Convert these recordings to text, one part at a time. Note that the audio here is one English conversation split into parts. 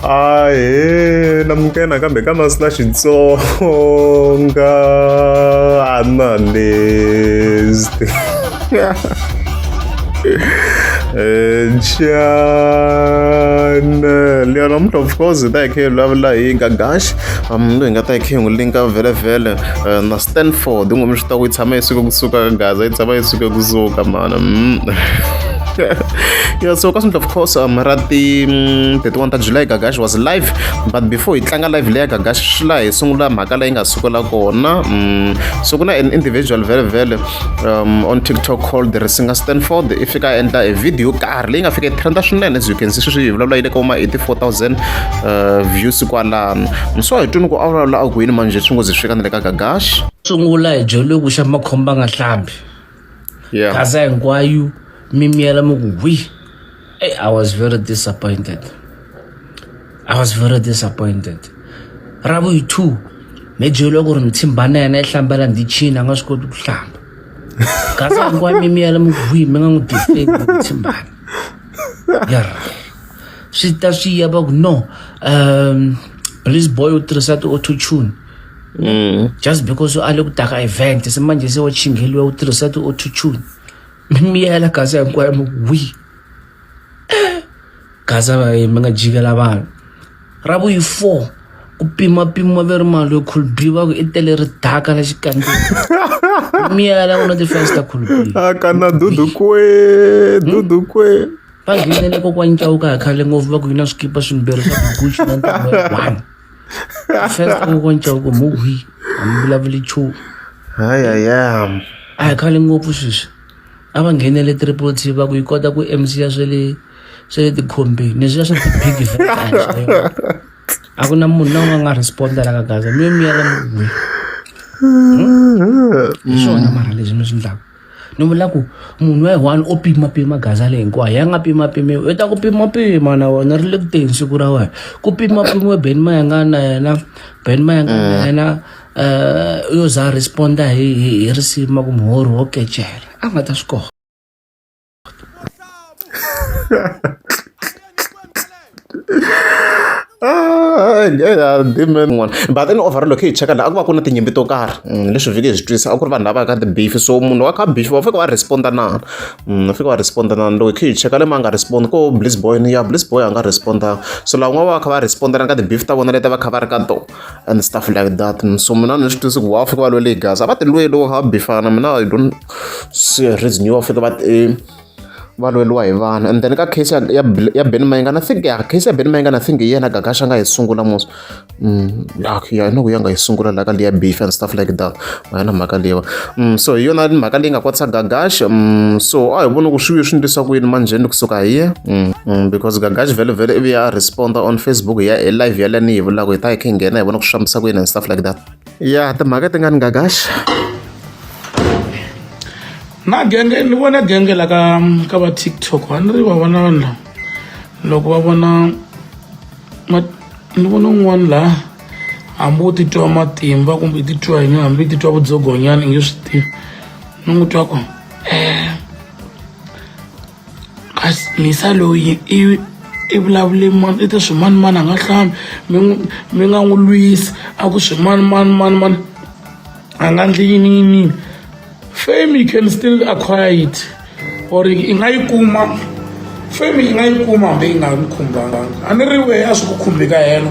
Ahe, namkena kambe kama sina Xitsonga analyst. Leon, of course, that came like Gagash. I'm doing a taking link of Vele na Stanford. Don't want to with Same Suka Gaza. It's about Suka Guzoka, man. Yeah, so of course, Marati 31 July Gagash was live, but before it Langa live Lea Gagash Shlai, Sungula Makala Inga Sukola Gona, Suguna an individual very on TikTok called the Singer Stanford. If you can enter a video, Carling, I forget transaction, as you can see, you've like 84,000 views. So I don't go out loud when Manjung was a chicken like Gagash. Sungula, Jolo, which I'm a combang a lamp. Yeah, Kazan Guayu. I was very disappointed. Rabu too. Nejologo Timbana and Eshambala and the Chin and Osco to Clamp. Kazan Guami we mengang Timban. Yeah. She does see about no. Police boy would try to tune. Just because I looked at an event, as a man is watching Hello to tune. Miela kaza kwa we kaza mga jigala ba rabu ifo kupima very malo kulbiwa ko itelere taka la shikandi miela una defense ta kulbi akana dudu kwe pangile ko kwa ntjao ka khale ngovu ba ku ina skipa sunbere sa gushi na one first ko kwa ntjao ko muhi ambulavuli chu ay khale ngovu sisi abangenele triple T ba ku ikota ku MC ya swele tikhombe neswi swa big event akuna munhu na nga responda la ka gaza mi yala mu swona mara leswi mi swi ndlaka ni vula ku munhu wa one o pima gaza le hinkwayo ya nga pima u ta ku pima na wona ri le ku teni siku ra wena ku pima Ben Mayanga na yena yo za responda hi risima ku muhori wo kecela a nga ta swi kota but then overall okay check la akuva kuna tinyimpi to karhi leswi vhiki swi twisa a ku ri vanhu lava ka ti-beef so munhu wa kha beef wa fika wa responda na loko khe cheka le ma nga respond ko Bliss Boy a nga responda so laha un'wana va kha va responda ka ti-beef ta vona leti va kha va ri ka to and stuff like that so mina ni swi twisi ku wa fika va lwele hi gaza va ti lweli loko kha va beefana mina I don't see a reason yo fika va valweliwa hi vanhu and then ka case ya Ben Mayanga na think case ya Ben Mayanga na think yena Gagash nga yi sungula mos ya no ku ya nga yi sungula la ka liya beef and stuff like that na mhaka lewa so hi yona mhaka leyi nga kwatisa Gagash so a hi vona ku swi ndlisa ku yini manjheni kusuka hi because Gagash vele ivi ya responda on Facebook ya live ya lani hi vulaka hi ta hi khe nghena hi vona ku swambisa ku yini and stuff like that timhaka ti nga ni Gagash na genge ni vona genge la ka va TikTok a ni ri va vona vanhu lava loko va vona ni vona un'wana laha hambi u titwa matimba kumbe i titwa yini hambi i titwa vudzogonyana i nge swi tivi ni n'wi twa ku misa loyi i vulavule i ta swimanimani a nga hlambi mi nga n'wi lwisi a ku swimanimani a nga ndli yini fame you can still acquire it or i nga yi kuma fame i nga yi kuma hambi yi nga mi khumbanga a ni ri wehe a swi ku khumbi ka yena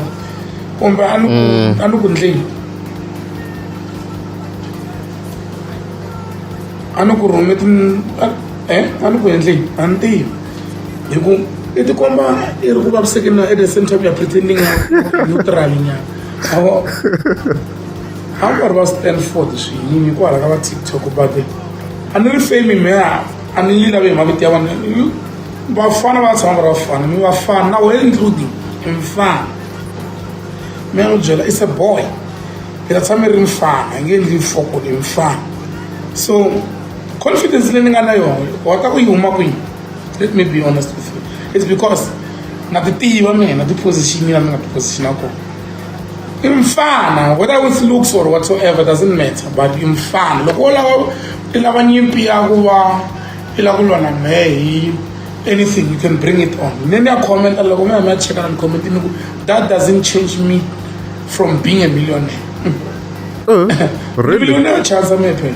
kumbe a ni ku ndleni a ni ku rhume a ni ku endleni a ni tivi hi ku i tikomba i ri ku vavisekeni at the same time you're pretending neutral nyana how far va Stanford swiyini hikwalaho ka va TikTok but a ni ri fame meya a ni yi lavi hi mavito ya vana vafana va tshama va ri vafana mi vafana na wehe including i mfana mi ya n'wi byela it's a boy hi ta tshama ri mfana hi nge endli fokoli i mfana so confidence leyi ni nga na yona wa ta ku yi huma kwini let me be honest with you it's because na ti tiva mina ti-position ya mi nga ti-positiona kona i mfana whether with looks or whatsoever doesn't matter but i mfana loko i lava nyimpi ya ku va i lava ku lwa na mehe anything, you can bring it on. Then I comment, I check and comment. That doesn't change me from being a millionaire. Really? Millionaire chance me pen.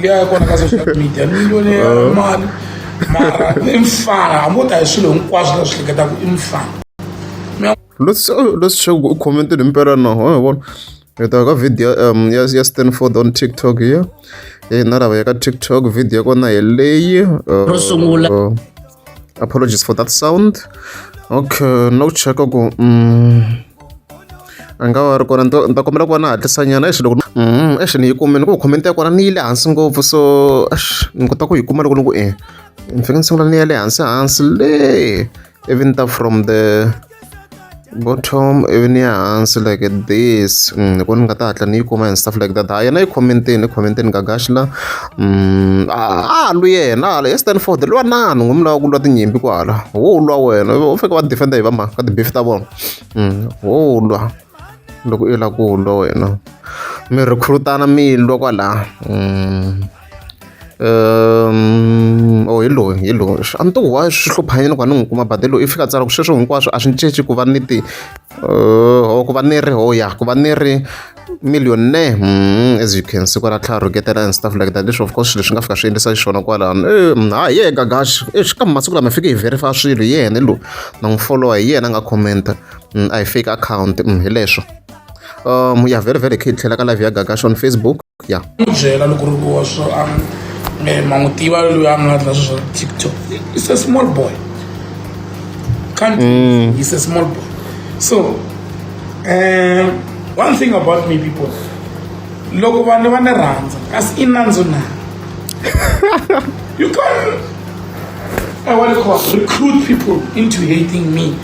Yeah, I go social media. Millionaire man, mara imfana. I'm what I should unquash those like that imfana. Let's show comment in Impera now. Ito ka video yes Stanford on TikTok here. Nara ba ka TikTok video ko na LA. Apologies for that sound. Okay, no check ko. Anga wa ri kona nta kombela ku va na hatlisanyana loko ni yi kumeni ku comment ya kona ni yi le hansi ngopfu so ni kota ku yi kuma loko ni fika ni sungula ni ya le hansi le even from the bottom even ya hansi like this loko ni nga ta hatla ni yi kuma and stuff like that yena yi commenteni Gagash la lu yena hala eStanford lwa nani ngumlawa ku lwa tinyimpi kwala wo lwa wena u fika va defenda hi vama ka tibeef ta vona wo lwa loko i la ku lwa wena mi recruitana mi lwa kwala hi loyi a ni to wa swi hluphanyeni ku ni n'wi kuma badelo i fika tsala ku sweswo hinkwaswo a swi ni cinci ku va ni ku va ni ri ku va ni ri millionaire as you can see kwala tlhari getela and stuff like that leswi of course leswi nga fika swi endlisa xiswona kwalano ye Gagash ka masiku lama fike hi verify swilo hi yena lo na n'wi followa hi yena a nga commenta a hi fake account hi leswo ya very khe tlhela ka live ya Gagash on Facebook ya byela loko ri wa swo mangutiva loyi a nga tla swo TikTok. It's a small boy, he's a small boy. So one thing about me people, loko vanhu va ni rhandza kasi I nandzu na you can't recruit people into hating me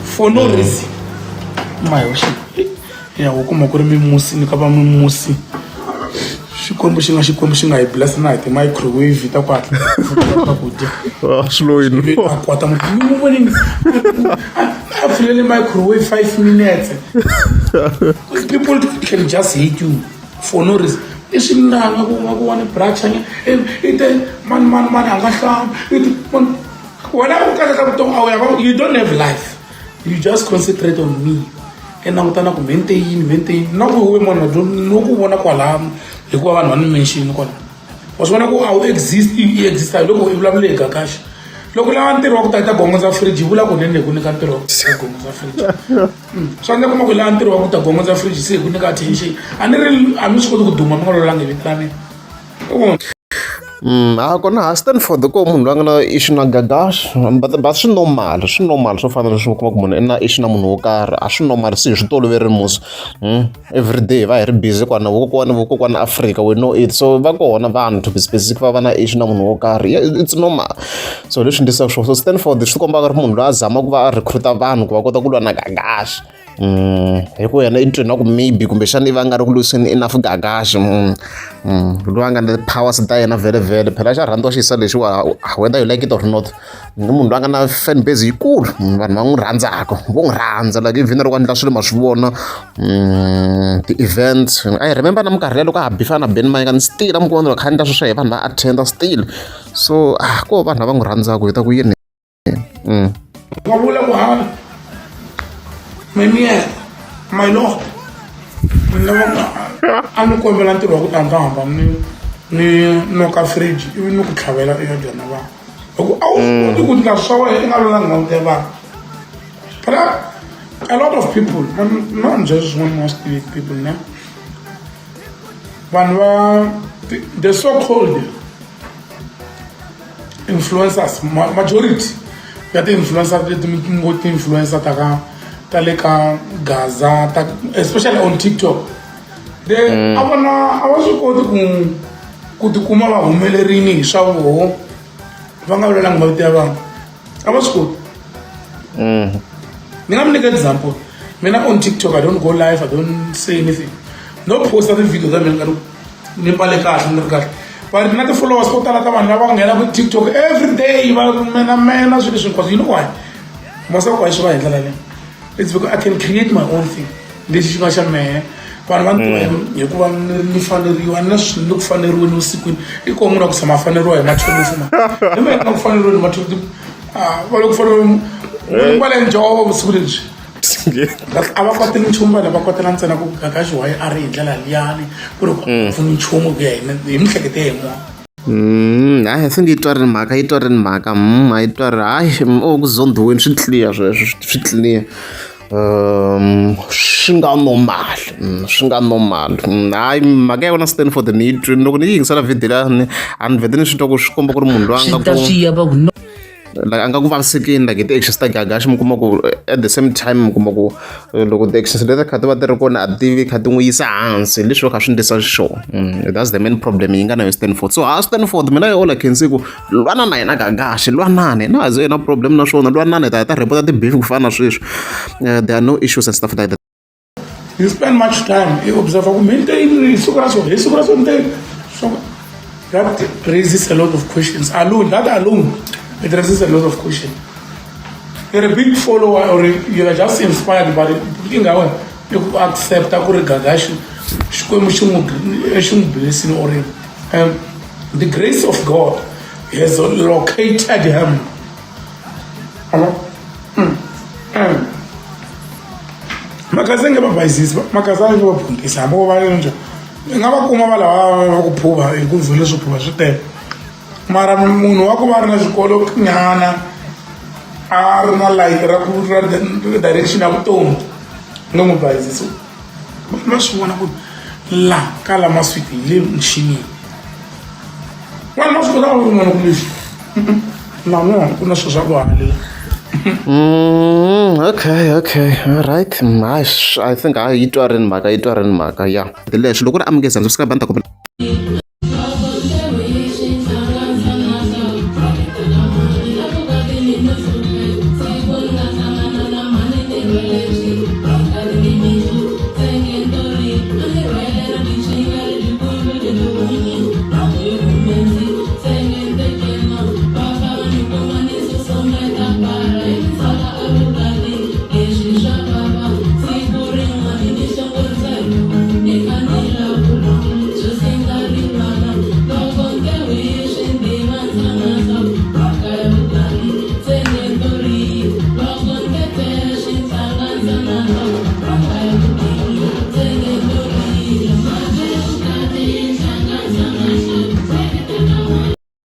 for no reason. My ya u kuma ku ri mimusi ni ka va mimusi xikwembu xi nga hi bless na hi ti-microwave ta ku hatla swakudya slow a kwata mu vonini a pfulele microwave 5 minutes. People can just hate you for no reason. I swi ndanga ku wa ni bracha man a nga hlamba wena u kahle ka vutomi you don't have life, you just concentrate on me and langutana ku maintain na ku huwe mona no ku vona kwalano hikuva vanhu va ni mention kwala wa swi vona ku a wu exista loko i vulavule hi Gagash loko lava ntirho wa ku ta gonga za fridge vula ku nene ku nyika ntirho wa ku gonga za fridge swa ndla kuma ku lava ntirho wa ku ta gonga za fridge se ku nyika attention a mi swi koti ku duma mi nga lolanga hi vito ra mina. Kona Stanford ko munhu loyi a nga na issue na Gagash but swi normal swo fana na leswi u kuma ku munhu i na issue na munhu wo karhi a swi normal swi toloveri musi everyday va hi ri busy kwana vokokwani Africa we know it so va kona vanhu to be specific va na issue na munhu wo karhi it's normal so leswi ndlisaka swo so Stanford swi komba ri munhu loyi a zama ku va a recruita vanhu ku va kota ku lwa na Gagash hi ku yena intweni na ku maybe kumbexana i va nga ri ku lwiseni enough Gagash loyi a nga na powers ta yena vele phela xa rhandziwa xisa lexiwa whether you like it or not ni munhu loyi a nga na fan base yikulu vanhu va n'wi rhandzaka vo n'wi rhandza like even loko a endla swilo ma swi vona ti-events I remember na minkarhi leyi loko a bifa na Ben Mike ni still mi vona loko a endla swilo swa hi vanhu va attenda still so ko vanhu lava n'wi rhandzaka hi ta ku yini va vula ku my lord a ni kombela ntirho wa ku tantahamba ni noka fridge ivi ni ku tlhavela eka dyona vanhu loko a wu koti ku ndla swa wena i nga lolanga ngute vanhu but a lot of people not just one most people ne vanhu the so-called influencers majority ya ti-influencers leti mi ngo ti-influencer ta le ka Gaza especially on TikTok a va swi koti ku tikuma va humelerini hi swa voho va nga vulelangi mavito ya vanhu a va swi koti ni nga mi nyika example mina on TikTok I don't go live I don't say anything no posta ti-video ta mina ni mbale kahle ni ri kahle but na ti-followers to tala ta vanhu lava nghena ku TikTok every day va mena swilo leswi hinkwaswo you know why masa ku a swi va hi ndlela leyi it's because I can create my own thing lexi xi nga xa mehe vanhu va ntiwa hikuva ni faneriwa ni na swilo ni ku faneriwe ni usikwini i koho munhu a ku tshama a faneriwa hi mathulufu ni me nga ku faneriwe ni mathulufu va le ku fanele va le njhovo vusiku lebyi a va koteli nchumu vanhu va kotela ntsena ku Gagashi why a ri hi ndlela liyani ku ri ku pfuni nchumu ku ya hi mihleketo ya hina hayi se ngi twa ri mhaka yi twa ri mhaka a yi twa ri hayi ku zondiweni swi clear sweswo swi clear swi nga normal hayi mhaka ya vona Stanford ni yi twini loko ni yi yingisela vhidi leya a ni vhete ni swi twa ku swi komba ku ri munhu loyi a nga ku swi ya va ku like a nga ku vavisekini like ti-actions ta Gagashi mi kuma ku at the same time mi kuma ku loko ti-actions leti kha ti va ti ri kona a ti kha ti n'wi yisa hansi leswi va kha swi ndlisa xiswona that's the main problem yi nga na yo Stanford so Stanford mina yo like nsi ku lwana na yena Gagashi lwanani na aze na problem na swona lwanani ta ta report ti-beef ku fana na sweswi there are no issues and stuff like that. You spend much time you observe ku maintain siku ra so maintain so that raises a lot of questions that alone it raises a lot of questions. You're a big follower or you're just inspired by it. You accept that Gagashi blessing or the grace of God has located him. Makazenge babayizisa makazange baphungisa abo balenje ngaba kuma bala bakuphuba ikuvule sophuba switele mara munhu wa ku va ri na swikolo nyana a ri na light ra ku ra direction ya vutomi no n'wi bayizisa ma swi vona ku la ka la maswiti hi le mixinini wena ma swi kota ku vona ku leswi no ku na swilo swa ku halela Okay, all right. I think yi twa ri ni mhaka yeah leswi loko ri amukeza ndzi swi ka banta